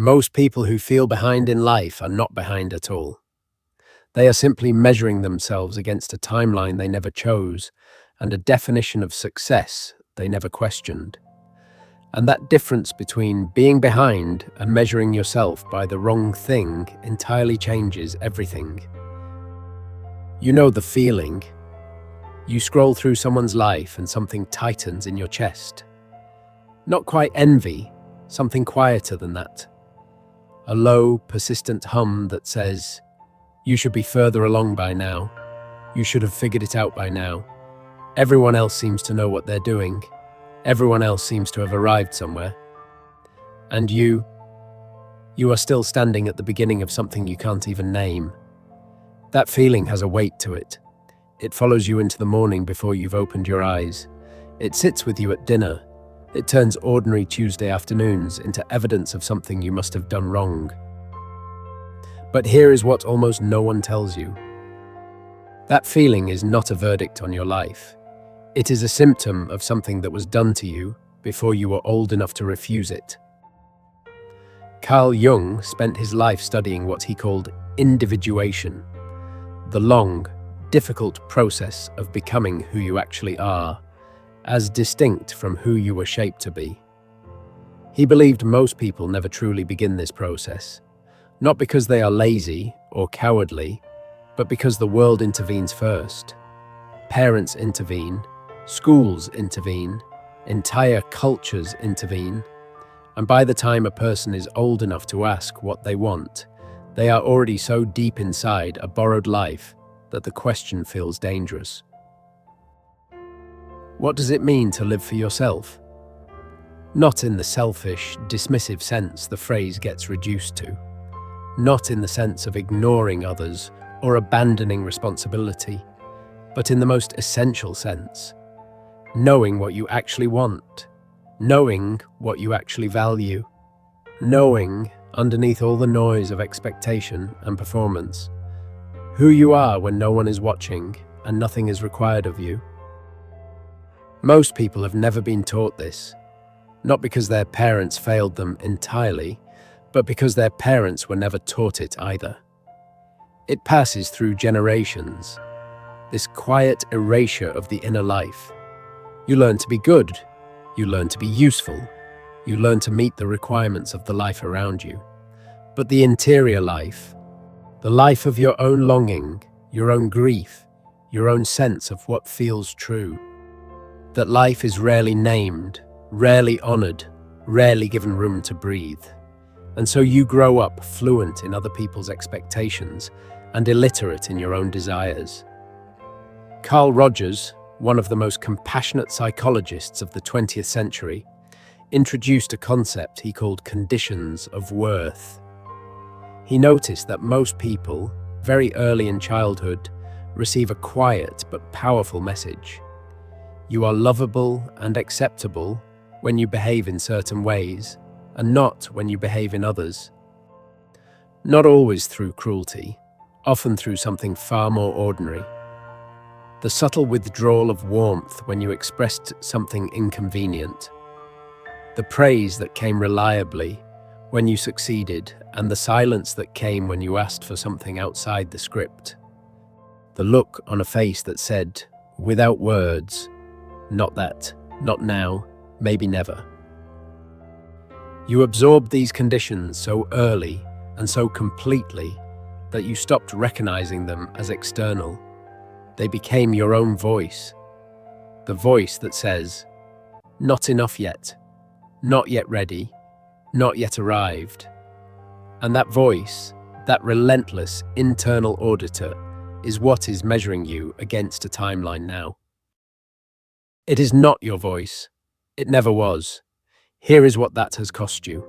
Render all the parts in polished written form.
Most people who feel behind in life are not behind at all. They are simply measuring themselves against a timeline they never chose and a definition of success they never questioned. And that difference between being behind and measuring yourself by the wrong thing entirely changes everything. You know the feeling. You scroll through someone's life and something tightens in your chest. Not quite envy, something quieter than that. A low, persistent hum that says, "You should be further along by now. You should have figured it out by now. Everyone else seems to know what they're doing. Everyone else seems to have arrived somewhere. And you are still standing at the beginning of something you can't even name." That feeling has a weight to it. It follows you into the morning before you've opened your eyes. It sits with you at dinner. It turns ordinary Tuesday afternoons into evidence of something you must have done wrong. But here is what almost no one tells you. That feeling is not a verdict on your life. It is a symptom of something that was done to you before you were old enough to refuse it. Carl Jung spent his life studying what he called individuation, the long, difficult process of becoming who you actually are, as distinct from who you were shaped to be. He believed most people never truly begin this process, not because they are lazy or cowardly, but because the world intervenes first. Parents intervene, schools intervene, entire cultures intervene, and by the time a person is old enough to ask what they want, they are already so deep inside a borrowed life that the question feels dangerous. What does it mean to live for yourself? Not in the selfish, dismissive sense the phrase gets reduced to. Not in the sense of ignoring others or abandoning responsibility, but in the most essential sense. Knowing what you actually want. Knowing what you actually value. Knowing, underneath all the noise of expectation and performance, who you are when no one is watching and nothing is required of you. Most people have never been taught this, not because their parents failed them entirely, but because their parents were never taught it either. It passes through generations, this quiet erasure of the inner life. You learn to be good, you learn to be useful, you learn to meet the requirements of the life around you. But the interior life, the life of your own longing, your own grief, your own sense of what feels true, that life is rarely named, rarely honored, rarely given room to breathe. And so you grow up fluent in other people's expectations and illiterate in your own desires. Carl Rogers, one of the most compassionate psychologists of the 20th century, introduced a concept he called conditions of worth. He noticed that most people, very early in childhood, receive a quiet but powerful message. You are lovable and acceptable when you behave in certain ways, and not when you behave in others. Not always through cruelty, often through something far more ordinary. The subtle withdrawal of warmth when you expressed something inconvenient. The praise that came reliably when you succeeded, and the silence that came when you asked for something outside the script. The look on a face that said, without words, "Not that, not now, maybe never." You absorbed these conditions so early and so completely that you stopped recognizing them as external. They became your own voice. The voice that says, "Not enough yet, not yet ready, not yet arrived." And that voice, that relentless internal auditor, is what is measuring you against a timeline now. It is not your voice. It never was. Here is what that has cost you.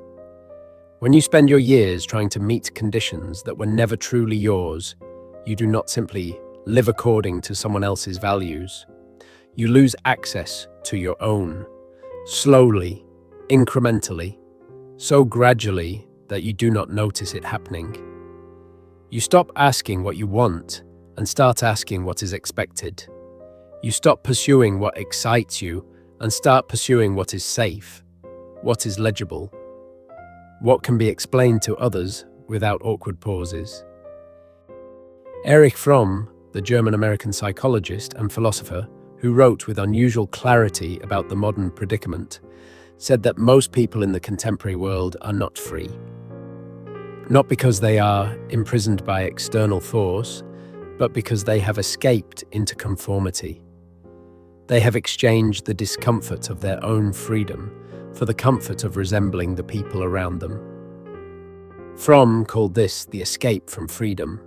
When you spend your years trying to meet conditions that were never truly yours, you do not simply live according to someone else's values. You lose access to your own, slowly, incrementally, so gradually that you do not notice it happening. You stop asking what you want and start asking what is expected. You stop pursuing what excites you and start pursuing what is safe, what is legible. what can be explained to others without awkward pauses. Erich Fromm, the German-American psychologist and philosopher who wrote with unusual clarity about the modern predicament, said that most people in the contemporary world are not free. Not because they are imprisoned by external force, but because they have escaped into conformity. They have exchanged the discomfort of their own freedom for the comfort of resembling the people around them. Fromm called this the escape from freedom,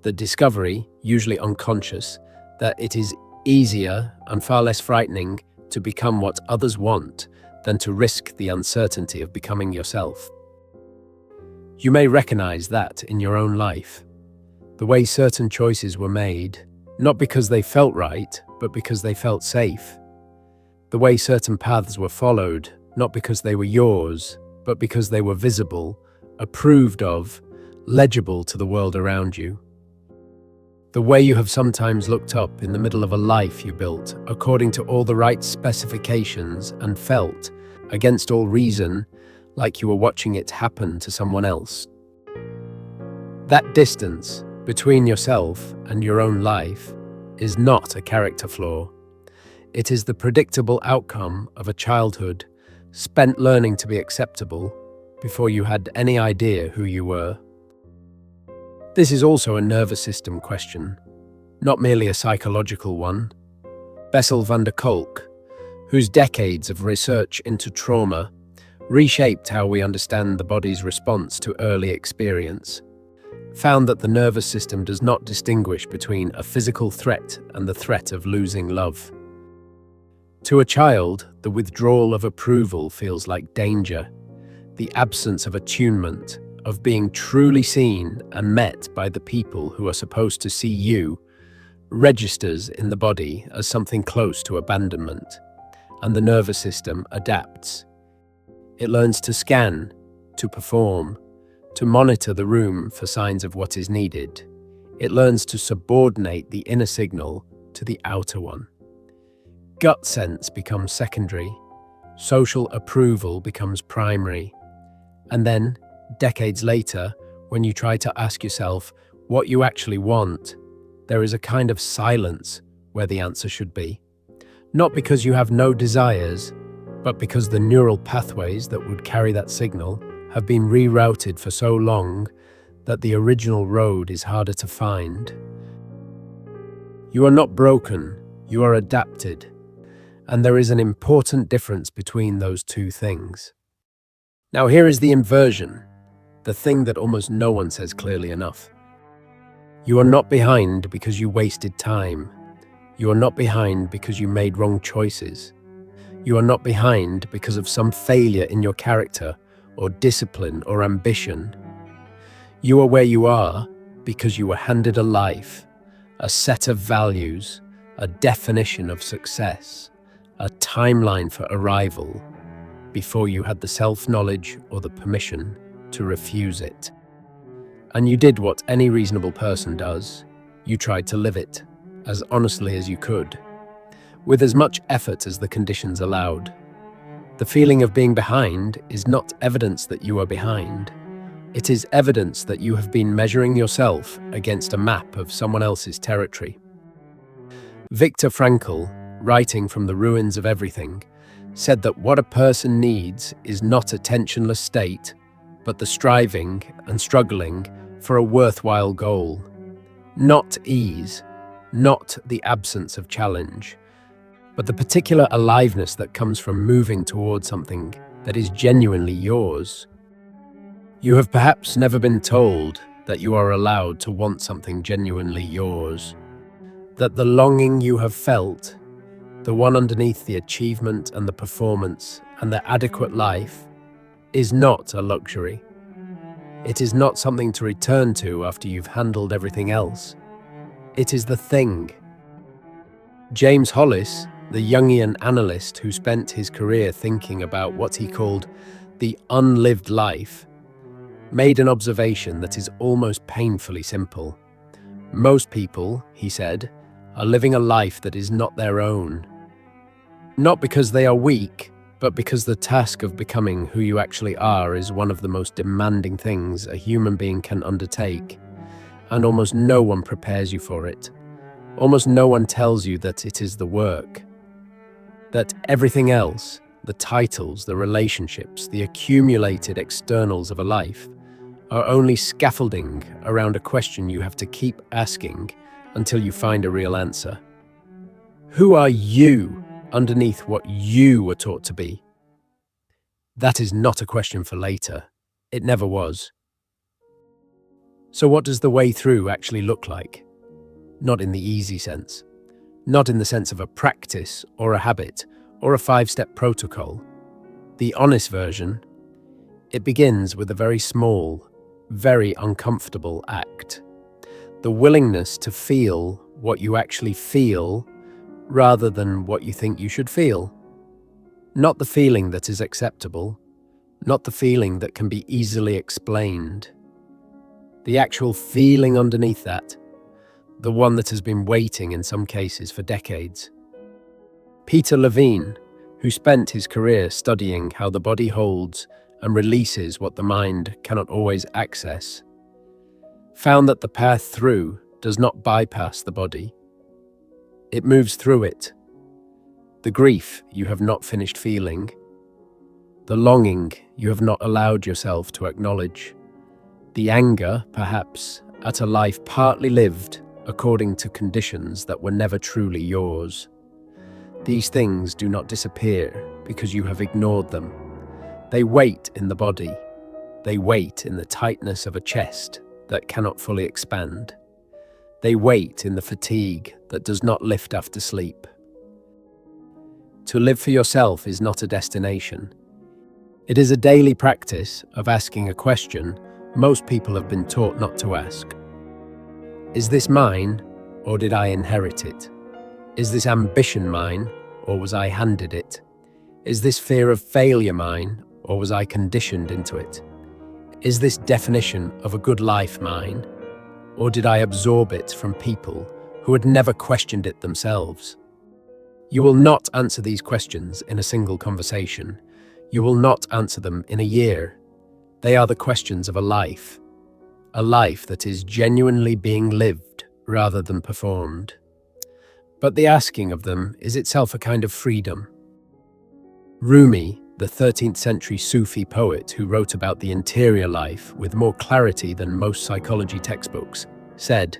the discovery, usually unconscious, that it is easier and far less frightening to become what others want than to risk the uncertainty of becoming yourself. You may recognize that in your own life, the way certain choices were made, not because they felt right, but because they felt safe. The way certain paths were followed, not because they were yours, but because they were visible, approved of, legible to the world around you. The way you have sometimes looked up in the middle of a life you built according to all the right specifications and felt, against all reason, like you were watching it happen to someone else. That distance between yourself and your own life is not a character flaw. It is the predictable outcome of a childhood spent learning to be acceptable before you had any idea who you were. This is also a nervous system question, not merely a psychological one. Bessel van der Kolk, whose decades of research into trauma reshaped how we understand the body's response to early experience, found that the nervous system does not distinguish between a physical threat and the threat of losing love. To a child, the withdrawal of approval feels like danger, the absence of attunement, of being truly seen and met by the people who are supposed to see you, registers in the body as something close to abandonment, and the nervous system adapts. It learns to scan, to perform, to monitor the room for signs of what is needed. It learns to subordinate the inner signal to the outer one. Gut sense becomes secondary, social approval becomes primary, and then, decades later, when you try to ask yourself what you actually want, there is a kind of silence where the answer should be. Not because you have no desires, but because the neural pathways that would carry that signal have been rerouted for so long that the original road is harder to find. You are not broken, you are adapted, and there is an important difference between those two things. Now here is the inversion, the thing that almost no one says clearly enough. You are not behind because you wasted time. You are not behind because you made wrong choices. You are not behind because of some failure in your character or discipline or ambition. You are where you are because you were handed a life, a set of values, a definition of success, a timeline for arrival, before you had the self-knowledge or the permission to refuse it. And you did what any reasonable person does. You tried to live it, as honestly as you could, with as much effort as the conditions allowed. The feeling of being behind is not evidence that you are behind. It is evidence that you have been measuring yourself against a map of someone else's territory. Viktor Frankl, writing from the ruins of everything, said that what a person needs is not a tensionless state, but the striving and struggling for a worthwhile goal. Not ease, not the absence of challenge, but the particular aliveness that comes from moving towards something that is genuinely yours. You have perhaps never been told that you are allowed to want something genuinely yours, that the longing you have felt, the one underneath the achievement and the performance and the adequate life, is not a luxury. It is not something to return to after you've handled everything else. It is the thing. James Hollis, the Jungian analyst who spent his career thinking about what he called the unlived life, made an observation that is almost painfully simple. Most people, he said, are living a life that is not their own. Not because they are weak, but because the task of becoming who you actually are is one of the most demanding things a human being can undertake, and almost no one prepares you for it. Almost no one tells you that it is the work. That everything else, the titles, the relationships, the accumulated externals of a life, are only scaffolding around a question you have to keep asking until you find a real answer. Who are you underneath what you were taught to be? That is not a question for later. It never was. So what does the way through actually look like? Not in the easy sense. Not in the sense of a practice or a habit or a 5-step protocol. The honest version, it begins with a very small, very uncomfortable act. The willingness to feel what you actually feel rather than what you think you should feel. Not the feeling that is acceptable, not the feeling that can be easily explained. The actual feeling underneath that, the one that has been waiting in some cases for decades. Peter Levine, who spent his career studying how the body holds and releases what the mind cannot always access, found that the path through does not bypass the body. It moves through it. The grief you have not finished feeling, the longing you have not allowed yourself to acknowledge, the anger, perhaps, at a life partly lived according to conditions that were never truly yours. These things do not disappear because you have ignored them. They wait in the body. They wait in the tightness of a chest that cannot fully expand. They wait in the fatigue that does not lift after sleep. To live for yourself is not a destination. It is a daily practice of asking a question most people have been taught not to ask. Is this mine, or did I inherit it? Is this ambition mine, or was I handed it? Is this fear of failure mine, or was I conditioned into it? Is this definition of a good life mine, or did I absorb it from people who had never questioned it themselves? You will not answer these questions in a single conversation. You will not answer them in a year. They are the questions of a life that is genuinely being lived rather than performed. But the asking of them is itself a kind of freedom. Rumi, the 13th century Sufi poet who wrote about the interior life with more clarity than most psychology textbooks, said,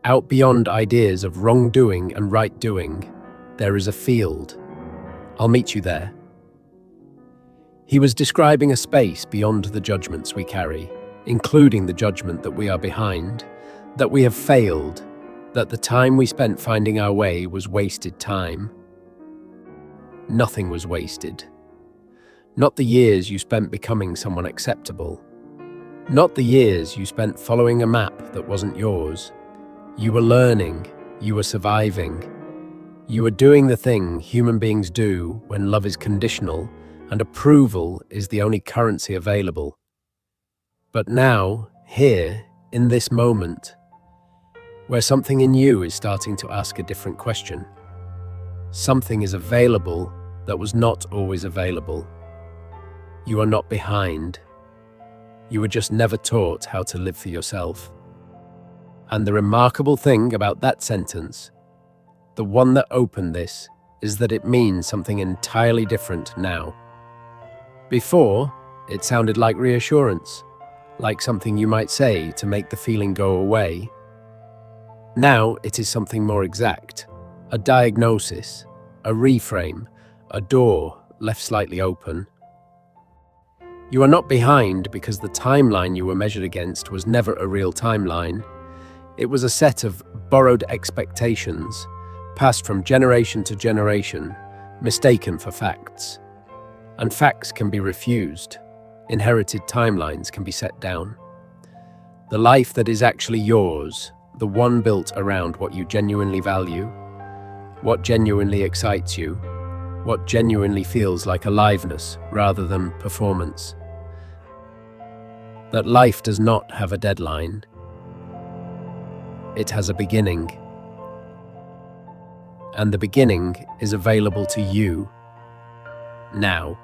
"Out beyond ideas of wrongdoing and right doing, there is a field. I'll meet you there." He was describing a space beyond the judgments we carry, including the judgment that we are behind, that we have failed, that the time we spent finding our way was wasted time. Nothing was wasted. Not the years you spent becoming someone acceptable. Not the years you spent following a map that wasn't yours. You were learning, you were surviving. You were doing the thing human beings do when love is conditional and approval is the only currency available. But now, here, in this moment, where something in you is starting to ask a different question. Something is available that was not always available. You are not behind. You were just never taught how to live for yourself. And the remarkable thing about that sentence, the one that opened this, is that it means something entirely different now. Before, it sounded like reassurance, like something you might say to make the feeling go away. Now it is something more exact, a diagnosis, a reframe, a door left slightly open. You are not behind because the timeline you were measured against was never a real timeline. It was a set of borrowed expectations, passed from generation to generation, mistaken for facts. And facts can be refused. Inherited timelines can be set down. The life that is actually yours, the one built around what you genuinely value, what genuinely excites you, what genuinely feels like aliveness rather than performance. That life does not have a deadline. It has a beginning. And the beginning is available to you. now.